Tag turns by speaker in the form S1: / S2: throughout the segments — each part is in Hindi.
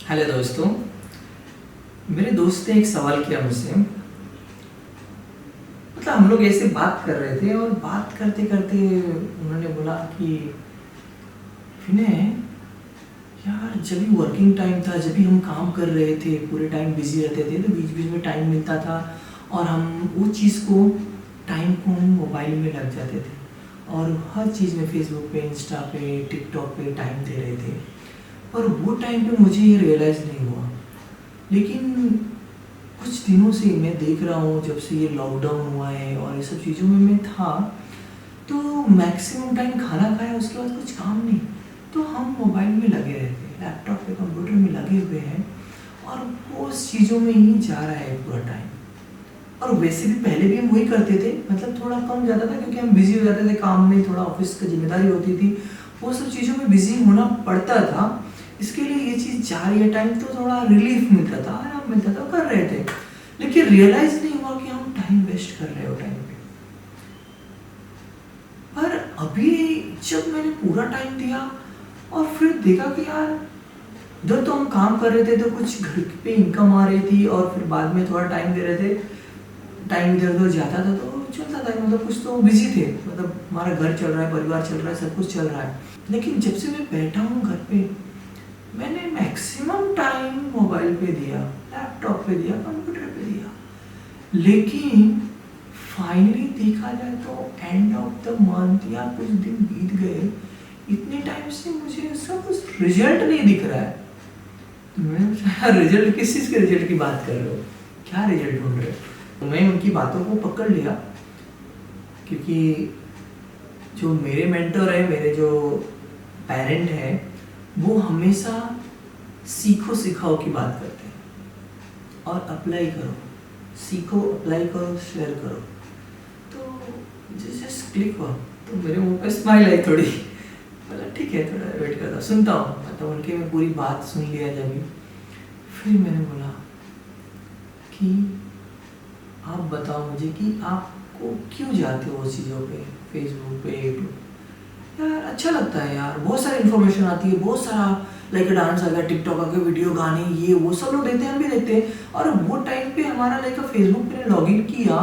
S1: हेलो दोस्तों। मेरे दोस्त ने एक सवाल किया मुझसे। मतलब हम लोग ऐसे बात कर रहे थे और बात करते करते उन्होंने बोला कि विनय यार, जब भी वर्किंग टाइम था, जब भी हम काम कर रहे थे, पूरे टाइम बिजी रहते थे, तो बीच बीच में टाइम मिलता था और हम वो चीज़ को टाइम को हम मोबाइल में लग जाते थे और हर चीज़ में फेसबुक पे, इंस्टा पे, टिकटॉक पे टाइम दे रहे थे। पर वो टाइम पे मुझे ये रियलाइज़ नहीं हुआ। लेकिन कुछ दिनों से मैं देख रहा हूँ, जब से ये लॉकडाउन हुआ है और ये सब चीज़ों में मैं था, तो मैक्सिमम टाइम खाना खाया, उसके बाद कुछ काम नहीं, तो हम मोबाइल में लगे रहते हैं, लैपटॉप पे, कंप्यूटर में लगे हुए हैं और वो उस चीज़ों में ही जा रहा है पूरा टाइम। और वैसे भी पहले भी हम वही करते थे, मतलब थोड़ा कम जाता था क्योंकि हम बिजी हो जाते थे काम में, थोड़ा ऑफिस की जिम्मेदारी होती थी, वो सब चीज़ों में बिजी होना पड़ता था। इसके लिए ये चीज़ जा रही है टाइम, तो थोड़ा रिलीफ मिलता था, आराम मिलता था, कर रहे थे। लेकिन रियलाइज नहीं हुआ कि हम टाइम वेस्ट कर रहे हो टाइम पे। पर अभी जब मैंने पूरा टाइम दिया और फिर देखा कि यार, उधर तो हम काम कर रहे थे तो कुछ घर पे इनकम आ रही थी और फिर बाद में थोड़ा टाइम दे रहे थे, टाइम इधर उधर जाता था तो चलता था, मतलब कुछ तो बिजी थे, मतलब हमारा घर चल रहा है, परिवार चल रहा है, सब कुछ चल रहा है। लेकिन जब से मैं बैठा हूँ घर पे, मैंने मैक्सिमम टाइम मोबाइल पे दिया, लैपटॉप पे दिया, कंप्यूटर पे दिया। लेकिन फाइनली देखा जाए तो एंड ऑफ द मंथ या कुछ दिन बीत गए, इतने टाइम से मुझे उसका कुछ रिजल्ट नहीं दिख रहा है। तो मैंने पूछा, रिजल्ट किस चीज़ के रिजल्ट की बात कर रहे हो, क्या रिजल्ट ढूंढ रहे हो? तो मैं उनकी बातों को पकड़ लिया, क्योंकि जो मेरे मेंटर है, मेरे जो पेरेंट हैं, वो हमेशा सीखो सिखाओ की बात करते हैं और अप्लाई करो, सीखो, अप्लाई करो, शेयर करो। तो जस्ट क्लिक हुआ, तो मेरे मुंह पे स्माइल आई थोड़ी। मतलब ठीक है, थोड़ा वेट करता, सुनता हूँ, मतलब उनकी मैं पूरी बात सुन लिया जब भी। फिर मैंने बोला कि आप बताओ मुझे कि आपको क्यों जाते हो उस चीज़ों पे, फेसबुक पे, यूट्यूब। यार अच्छा लगता है यार, बहुत सारी इन्फॉर्मेशन आती है, बहुत सारा लाइक डांस आ गया, टिकटॉक आ गया, वीडियो, गाने, ये वो सब लोग देते हैं, हम भी देखते हैं। और वो टाइम पे हमारा लाइक फेसबुक पे लॉग इन किया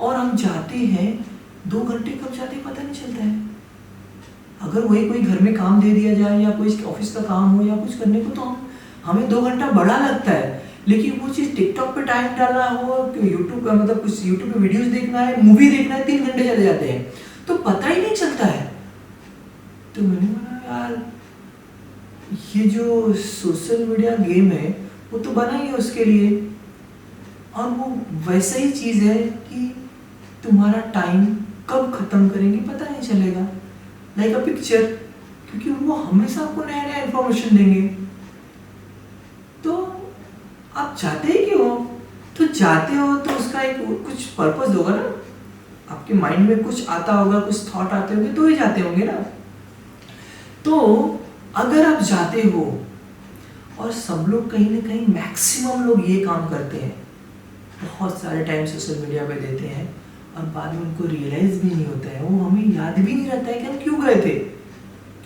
S1: और हम जाते हैं, 2 घंटे कब जाते पता नहीं चलता है। अगर वही कोई घर में काम दे दिया जाए या कोई ऑफिस का काम हो या कुछ करने को, तो हमें 2 घंटा बड़ा लगता है। लेकिन वो चीज़ टिकटॉक पे टाइम डालना हो, यूट्यूब का मतलब कुछ यूट्यूब पे वीडियोस देखना है, मूवी देखना है, 3 घंटे चले जाते हैं, तो पता ही नहीं चलता है। तो मैंने बोला यार, ये जो सोशल मीडिया गेम है, वो तो बना ही है उसके लिए, और वो वैसा ही चीज़ है कि तुम्हारा टाइम कब खत्म करेंगे पता नहीं चलेगा, लाइक अ पिक्चर, क्योंकि वो हमेशा आपको नया नया इन्फॉर्मेशन देंगे। तो आप चाहते ही क्यों हो? तो जाते हो तो उसका एक कुछ पर्पस होगा ना, आपके माइंड में कुछ आता होगा, कुछ थॉट आते होंगे, तो ही जाते होंगे ना। तो अगर आप जाते हो, और सब लोग कहीं ना कहीं, मैक्सिमम लोग ये काम करते हैं, बहुत सारे टाइम सोशल मीडिया पे देते हैं और बाद में उनको रियलाइज भी नहीं होता है, वो हमें याद भी नहीं रहता है कि हम क्यों गए थे,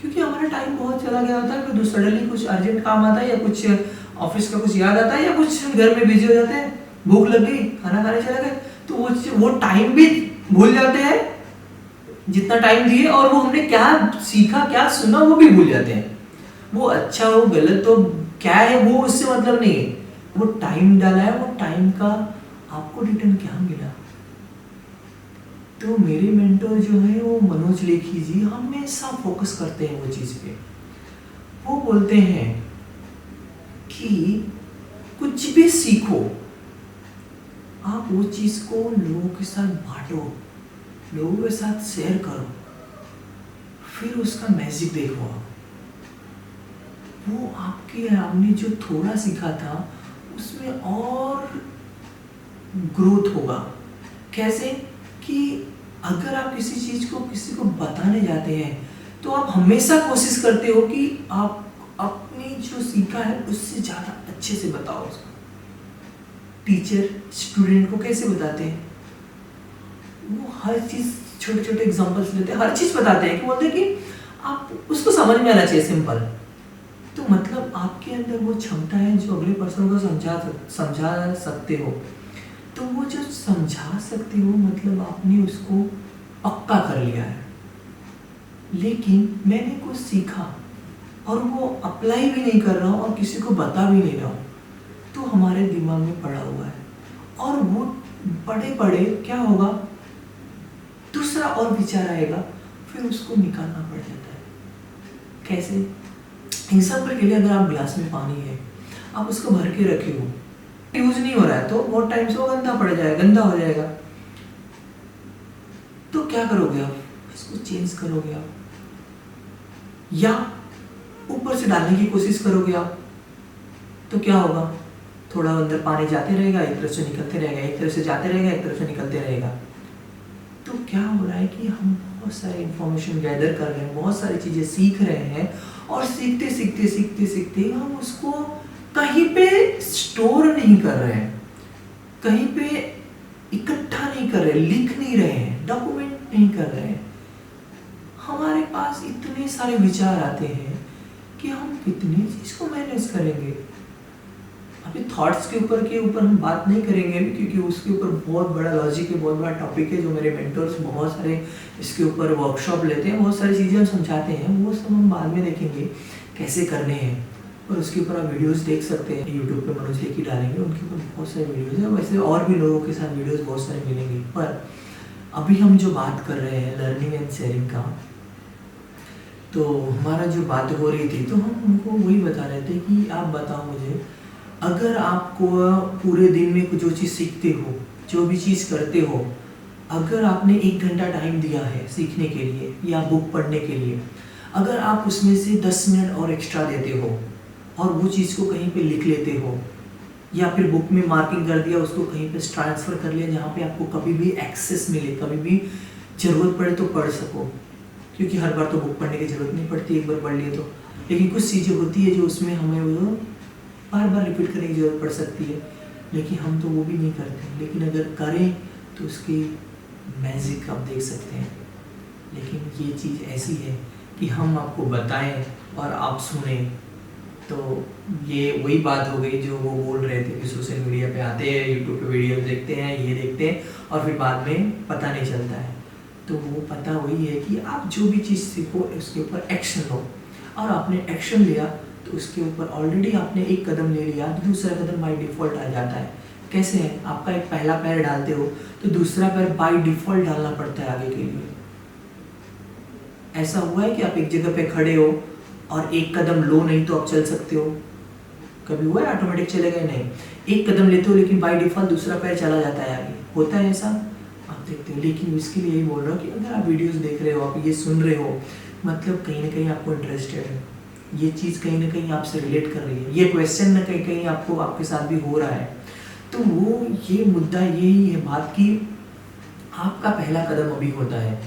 S1: क्योंकि हमारा टाइम बहुत चला गया होता है। फिर सडनली कुछ अर्जेंट काम आता है या कुछ ऑफिस का कुछ याद आता है या कुछ घर में बिजी हो जाते हैं, भूख लग गई, खाना खाने चले गए, तो वो टाइम भी भूल जाते हैं जितना टाइम दिए, और वो हमने क्या सीखा, क्या सुना, वो भी भूल जाते हैं। वो अच्छा हो गलत तो क्या है, वो उससे मतलब नहीं है, वो टाइम डाला है, वो टाइम का आपको रिटर्न क्या मिला। तो मेरे मेंटर जो है वो मनोज लेखी जी, हमेशा फोकस करते हैं वो चीज़ पे। वो बोलते हैं कि कुछ भी सीखो, आप वो चीज़ को लोगों के साथ बांटो, लोगों के साथ शेयर करो, फिर उसका मैजिक देखो आप। वो आपने जो थोड़ा सीखा था उसमें और ग्रोथ होगा। कैसे कि अगर आप किसी चीज़ को किसी को बताने जाते हैं, तो आप हमेशा कोशिश करते हो कि आप अपनी जो सीखा है उससे ज़्यादा अच्छे से बताओ उसको। टीचर स्टूडेंट को कैसे बताते हैं, वो हर चीज़ छोटे छोटे एग्जांपल्स लेते हैं, हर चीज़ बताते हैं, कि बोलते हैं कि आप उसको समझ में आना चाहिए, सिंपल। तो मतलब आपके अंदर वो क्षमता है जो अगले पर्सन को समझा सकते हो। तो वो जो समझा सकते हो मतलब आपने उसको पक्का कर लिया है। लेकिन मैंने कुछ सीखा और वो अप्लाई भी नहीं कर रहा हूँ और किसी को बता भी नहीं रहा हूँ, तो हमारे दिमाग में पड़ा हुआ है और वो पड़े पड़े क्या होगा, दूसरा और विचार आएगा, फिर उसको निकालना पड़ जाता है। कैसे? एग्जाम्पल के लिए अगर आप गिलास में पानी है, आप उसको भर के रखे हो, यूज नहीं हो रहा है, तो बहुत टाइम से वो गंदा पड़ जाएगा, गंदा हो जाएगा। तो क्या करोगे आप? इसको चेंज करोगे आप, या ऊपर से डालने की कोशिश करोगे आप, तो क्या होगा, थोड़ा अंदर पानी जाते रहेगा, एक तरफ से निकलते रहेगा, एक तरफ से जाते रहेगा, एक तरफ से निकलते रहेगा। तो क्या हो रहा है कि हम बहुत सारे इंफॉर्मेशन गैदर कर रहे हैं, बहुत सारी चीजें सीख रहे हैं और सीखते सीखते सीखते सीखते हम उसको कहीं पे स्टोर नहीं कर रहे हैं, कहीं पे इकट्ठा नहीं कर रहे, लिख नहीं रहे हैं, डॉक्यूमेंट नहीं कर रहे हैं। हमारे पास इतने सारे विचार आते हैं कि हम कितनी चीज को मैनेज करेंगे। अभी थॉट्स के ऊपर हम बात नहीं करेंगे क्योंकि उसके ऊपर बहुत बड़ा लॉजिक है, बहुत बड़ा टॉपिक है, जो मेरे मेंटर्स बहुत सारे इसके ऊपर वर्कशॉप लेते हैं, बहुत सारी चीज़ें हम समझाते हैं, वो सब हम बाद में देखेंगे कैसे करने हैं। और उसके ऊपर आप वीडियोस देख सकते हैं, यूट्यूब पे मनोज लेकी डालेंगे, उनके ऊपर बहुत सारे वीडियोज़ हैं। वैसे और भी लोगों के साथ वीडियोज़ बहुत सारे मिलेंगे, पर अभी हम जो बात कर रहे हैं लर्निंग एंड शेयरिंग का, तो हमारा जो बात हो रही थी, तो हम उनको वही बता रहे थे कि आप बताओ मुझे, अगर आपको पूरे दिन में जो चीज़ सीखते हो, जो भी चीज़ करते हो, अगर आपने 1 घंटा टाइम दिया है सीखने के लिए या बुक पढ़ने के लिए, अगर आप उसमें से 10 मिनट और एक्स्ट्रा देते हो और वो चीज़ को कहीं पे लिख लेते हो या फिर बुक में मार्किंग कर दिया, उसको कहीं पे ट्रांसफ़र कर लिया जहाँ पे आपको कभी भी एक्सेस मिले, कभी भी ज़रूरत पड़े तो पढ़ सको, क्योंकि हर बार तो बुक पढ़ने की ज़रूरत नहीं पड़ती, एक बार पढ़ लिए तो। लेकिन कुछ चीज़ें होती है जो उसमें हमें वो बार बार रिपीट करने की ज़रूरत पड़ सकती है, लेकिन हम तो वो भी नहीं करते। लेकिन अगर करें तो उसकी मैजिक आप देख सकते हैं। लेकिन ये चीज़ ऐसी है कि हम आपको बताएं और आप सुने, तो ये वही बात हो गई जो वो बोल रहे थे कि सोशल मीडिया पे आते हैं, यूट्यूब पे वीडियो देखते हैं, ये देखते हैं और फिर बाद में पता नहीं चलता है। तो वो पता वही है कि आप जो भी चीज़ सीखो उसके ऊपर एक्शन लो, और आपने एक्शन लिया तो उसके ऊपर ऑलरेडी आपने एक कदम ले लिया, तो दूसरा कदम बाय डिफ़ॉल्ट आ जाता है। कैसे है? आपका एक पहला पैर डालते हो तो दूसरा पैर बाय डिफ़ॉल्ट डालना पड़ता है आगे के लिए। ऐसा हुआ है कि आप एक जगह पे खड़े हो और एक कदम लो नहीं तो आप चल सकते हो? कभी हुआ है ऑटोमेटिक चले गए? नहीं। एक कदम लेते हो लेकिन बाय डिफ़ॉल्ट दूसरा पैर चला जाता है आगे, होता है ऐसा? आप देखते हो। लेकिन इसके लिए यही बोल रहा हूँ कि अगर आप वीडियोस देख रहे हो, आप ये सुन रहे हो, मतलब कहीं ना कहीं आपको इंटरेस्टेड है, ये चीज़ कहीं ना कहीं आपसे रिलेट कर रही है, ये क्वेश्चन ना कहीं कहीं आपको आपके साथ भी हो रहा है, तो वो ये मुद्दा यही है बात की, आपका पहला कदम अभी होता है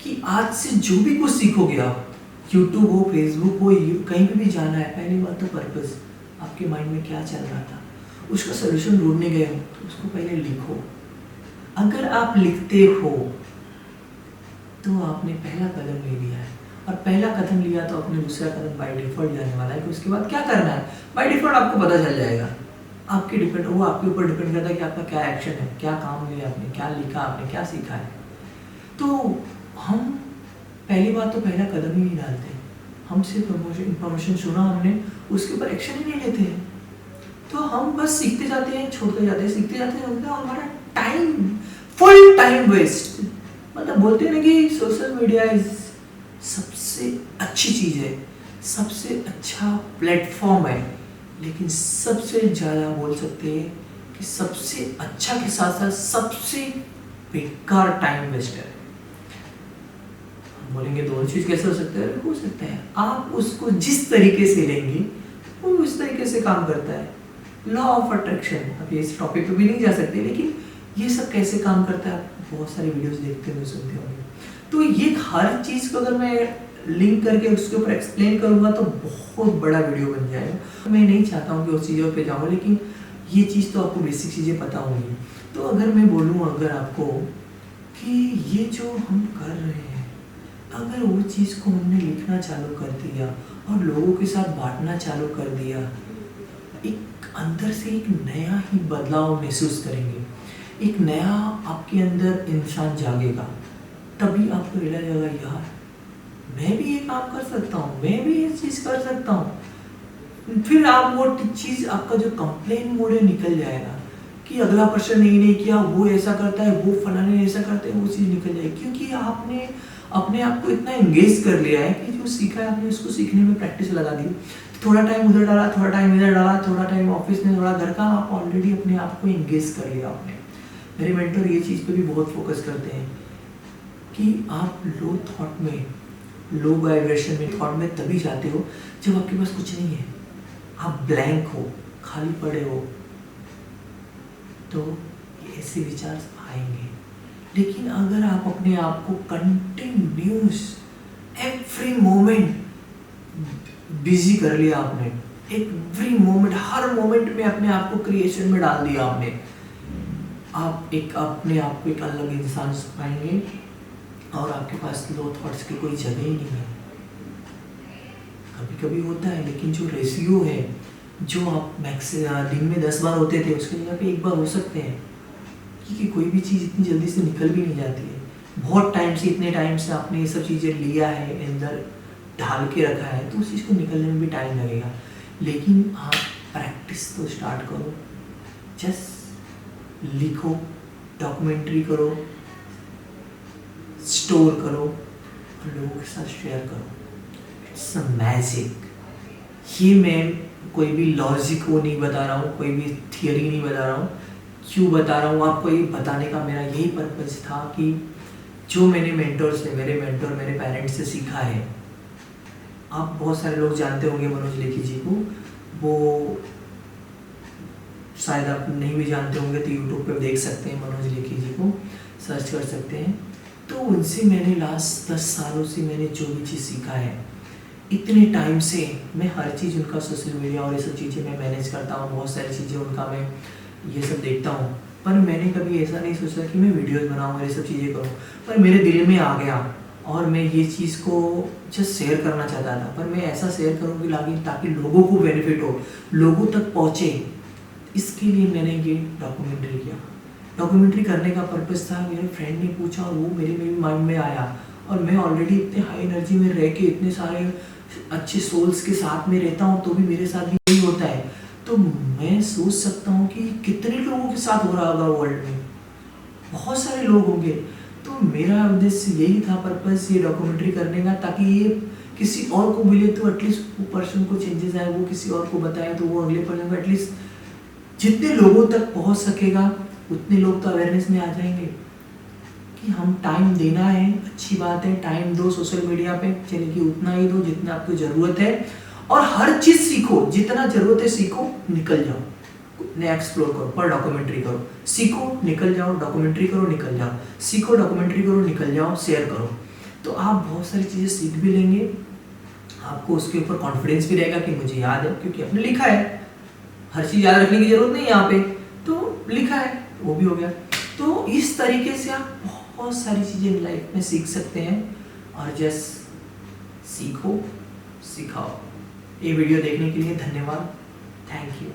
S1: कि आज से जो भी कुछ सीखोगे आप, यूट्यूब हो, फेसबुक हो, कहीं पे भी जाना है, पहली बात तो पर्पस, आपके माइंड में क्या चल रहा था, उसका सोल्यूशन ढूंढने गए हो तो उसको पहले लिखो। अगर आप लिखते हो तो आपने पहला कदम ले लिया है, और पहला कदम लिया तो अपने दूसरा कदम बाय डिफॉल्ट जाने वाला है कि उसके बाद क्या करना है। बाय डिफॉल्ट आपको पता चल जाएगा, आपके डिपेंड, वो आपके ऊपर डिपेंड करता है कि आपका क्या एक्शन है, क्या काम लिया आपने, क्या लिखा आपने, क्या सीखा है। तो हम पहली बात तो पहला कदम ही नहीं डालते, हम सिर्फ इंफॉर्मेशन सुना हमने, उसके ऊपर एक्शन ही नहीं लेते हैं। तो हम बस सीखते जाते हैं, छोड़ते जाते हैं, सीखते जाते हैं, और हमारा टाइम, फुल टाइम वेस्ट। मतलब बोलते हैं ना कि सोशल मीडिया इज सबसे अच्छी चीज़ है, सबसे अच्छा प्लेटफॉर्म है, लेकिन सबसे ज़्यादा बोल सकते हैं कि सबसे अच्छा के साथ साथ सबसे बेकार टाइम वेस्टर है। हम बोलेंगे दोनों चीज़ कैसे हो सकता है? हो सकता है, आप उसको जिस तरीके से लेंगे वो उस तरीके से काम करता है। लॉ ऑफ अट्रैक्शन, अब इस टॉपिक पे भी नहीं जा सकते, लेकिन ये सब कैसे काम करता है आप बहुत सारे वीडियोस देखते होंगे, सुनते होंगे। तो ये हर चीज़ को अगर मैं लिंक करके उसके ऊपर एक्सप्लेन करूँगा तो बहुत बड़ा वीडियो बन जाएगा। मैं नहीं चाहता हूँ कि उस चीज़ों पे जाऊँ, लेकिन ये चीज़ तो आपको बेसिक चीज़ें पता होंगी। तो अगर मैं बोलूँ अगर आपको कि ये जो हम कर रहे हैं, अगर वो चीज़ को हमने लिखना चालू कर दिया और लोगों के साथ बांटना चालू कर दिया, एक अंदर से एक नया ही बदलाव महसूस करेंगे, एक नया आपके अंदर इंसान जागेगा। तभी आपको रियलाइज होगा, यार मैं भी ये काम कर सकता हूँ, मैं भी ये चीज़ कर सकता हूँ। फिर आप वो चीज़, आपका जो कंप्लेन मोड है निकल जाएगा कि अगला पर्सन नहीं किया, वो ऐसा करता है, वो फलाने ऐसा करते हैं, वो चीज़ निकल जाएगी। क्योंकि आपने अपने आप को इतना एंगेज कर लिया है कि जो सीखा है आपने उसको सीखने में प्रैक्टिस लगा दी। थोड़ा टाइम उधर डाला, थोड़ा टाइम इधर डाला, थोड़ा टाइम ऑफिस में, थोड़ा घर का, आप ऑलरेडी अपने आप को एंगेज कर लिया आपने। मेरे मेंटर ये चीज़ पे भी बहुत फोकस करते हैं कि आप लो थॉट में, लो वाइब्रेशन में, थॉट में तभी जाते हो जब आपके पास कुछ नहीं है, आप ब्लैंक हो, खाली पड़े हो, तो ऐसे विचार आएंगे। लेकिन अगर आप अपने आप को कंटिन्यूस एवरी मोमेंट बिजी कर लिया आपने, एवरी मोमेंट, हर मोमेंट में अपने आप को क्रिएशन में डाल दिया आपने, आप एक अपने आप को एक अलग इंसान पाएंगे और आपके पास लो थॉट्स की कोई जगह ही नहीं है। कभी कभी होता है, लेकिन जो रेशियो है, जो आप दिन में 10 बार होते थे उसकी जगह पे 1 बार हो सकते हैं, क्योंकि कोई भी चीज़ इतनी जल्दी से निकल भी नहीं जाती है। बहुत टाइम से, इतने टाइम से आपने ये सब चीज़ें लिया है, अंदर ढाल के रखा है, तो उस चीज़ को निकलने में भी टाइम लगेगा। लेकिन आप प्रैक्टिस तो स्टार्ट करो, जस्ट लिखो, डॉक्यूमेंट्री करो, स्टोर करो और लोगों के साथ शेयर करो। It's a magic. ये मैं कोई भी लॉजिक वो नहीं बता रहा हूँ, कोई भी थियरी नहीं बता रहा हूँ। क्यों बता रहा हूँ आपको, ये बताने का मेरा यही पर्पज़ था कि जो मैंने मेंटर्स ने, मेरे मेंटर मेरे पेरेंट्स से सीखा है। आप बहुत सारे लोग जानते होंगे मनोज लेखी जी को, वो शायद आप नहीं भी जानते होंगे तो यूट्यूब पे देख सकते हैं, मनोज लेखी जी को सर्च कर सकते हैं। तो उनसे मैंने लास्ट 10 सालों से मैंने जो भी चीज़ सीखा है, इतने टाइम से मैं हर चीज़ उनका, सोशल मीडिया और ये सब चीज़ें मैं मैनेज करता हूँ, बहुत सारी चीज़ें उनका मैं ये सब देखता हूँ। पर मैंने कभी ऐसा नहीं सोचा कि मैं वीडियोज़ बनाऊँ, ये सब चीज़ें करूँ। पर मेरे दिल में आ गया और मैं ये चीज़ को जस्ट शेयर करना चाहता था। पर मैं ऐसा शेयर करूँगी ताकि लोगों को बेनिफिट हो, लोगों तक पहुँचे। इसके लिए मैंने ये डॉक्यूमेंट्री किया। डॉक्यूमेंट्री करने का पर्पज़ था, मेरे फ्रेंड ने पूछा और वो मेरे माइंड में आया, और मैं ऑलरेडी इतने हाई एनर्जी में रह के इतने सारे अच्छे सोल्स के साथ में रहता हूँ, तो भी मेरे साथ भी यही होता है। तो मैं सोच सकता हूँ कि कितने लोगों के साथ हो रहा होगा वर्ल्ड में, बहुत सारे लोग होंगे। तो मेरा उद्देश्य यही था, पर्पज़ ये डॉक्यूमेंट्री करने का, ताकि ये किसी और को मिले तो एटलीस्ट वो पर्सन को चेंजेस आए, वो किसी और को बताए तो वो अगले पर्सन को एटलीस्ट जितने लोगों तक पहुँच सकेगा उतने लोग तो अवेयरनेस में आ जाएंगे कि हम टाइम देना है, अच्छी बात है, टाइम दो सोशल मीडिया पे, चलिए कि उतना ही दो जितना आपको ज़रूरत है, और हर चीज़ सीखो, जितना ज़रूरत है सीखो, निकल जाओ, नया एक्सप्लोर करो, पर डॉक्यूमेंट्री करो, सीखो निकल जाओ, डॉक्यूमेंट्री करो निकल जाओ, सीखो डॉक्यूमेंट्री करो निकल जाओ, शेयर करो। तो आप बहुत सारी चीज़ें सीख भी लेंगे, आपको उसके ऊपर कॉन्फिडेंस भी रहेगा कि मुझे याद है, क्योंकि आपने लिखा है, हर चीज़ याद रखने की जरूरत नहीं है यहाँ पे, तो लिखा है, वो भी हो गया। तो इस तरीके से आप बहुत सारी चीज़ें लाइफ में सीख सकते हैं, और जस्ट सीखो, सिखाओ। ये वीडियो देखने के लिए धन्यवाद, थैंक यू।